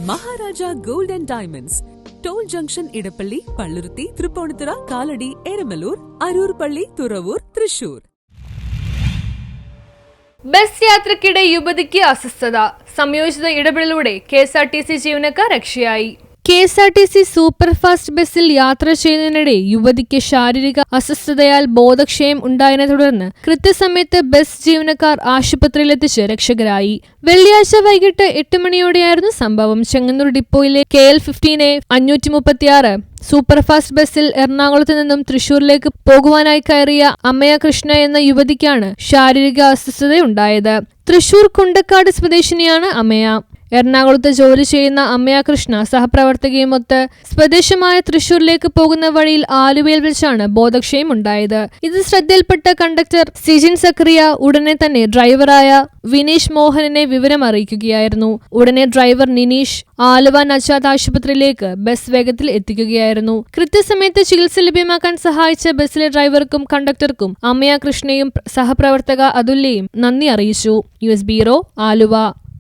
Maharaja gold and diamonds, toll junction, Edappally, Palluruthy, Tripunithura, Kalady, Eramalloor, Aroor പള്ളി, Thuravoor, Thrissur. Bus യാത്രക്കിടെ യുവതിക്ക് അസ്വസ്ഥത. സംയോജിത ഇടപെടലിലൂടെ KSRTC ജീവനക്കാർ രക്ഷയായി. KSRTC സൂപ്പർഫാസ്റ്റ് ബസ്സിൽ യാത്ര ചെയ്യുന്നതിനിടെ യുവതിക്ക് ശാരീരിക അസ്വസ്ഥതയാൽ ബോധക്ഷയം ഉണ്ടായതിനെ തുടർന്ന് കൃത്യസമയത്ത് ബസ് ജീവനക്കാർ ആശുപത്രിയിലെത്തിച്ച് രക്ഷകരായി. വെള്ളിയാഴ്ച വൈകിട്ട് 8 മണിയോടെയായിരുന്നു സംഭവം. ചെങ്ങന്നൂർ ഡിപ്പോയിലെ KL15A 536 സൂപ്പർഫാസ്റ്റ് ബസ്സിൽ എറണാകുളത്ത് നിന്നും തൃശൂരിലേക്ക് പോകുവാനായി കയറിയ അമയ കൃഷ്ണ എന്ന യുവതിക്കാണ് ശാരീരിക അസ്വസ്ഥതയുണ്ടായത്. തൃശൂർ കുണ്ടക്കാട് സ്വദേശിനിയാണ് അമയ. എറണാകുളത്ത് ജോലി ചെയ്യുന്ന അമയ കൃഷ്ണ സഹപ്രവർത്തകയുമൊത്ത് സ്വദേശമായ തൃശൂരിലേക്ക് പോകുന്ന വഴിയിൽ ആലുവയിൽ വെച്ചാണ് ബോധക്ഷയം ഉണ്ടായത്. ഇത് ശ്രദ്ധയിൽപ്പെട്ട കണ്ടക്ടർ സിജിൻ സക്രിയ ഉടനെ തന്നെ ഡ്രൈവറായ വിനീഷ് മോഹനനെ വിവരം അറിയിക്കുകയായിരുന്നു. ഉടനെ ഡ്രൈവർ നിനീഷ് ആലുവ നജാദ് ആശുപത്രിയിലേക്ക് ബസ് വേഗത്തിൽ എത്തിക്കുകയായിരുന്നു. കൃത്യസമയത്ത് ചികിത്സ ലഭ്യമാക്കാൻ സഹായിച്ച ബസ്സിലെ ഡ്രൈവർക്കും കണ്ടക്ടർക്കും അമയ കൃഷ്ണയും സഹപ്രവർത്തക അതുല്യയും നന്ദി അറിയിച്ചു. US bureau, Aluva.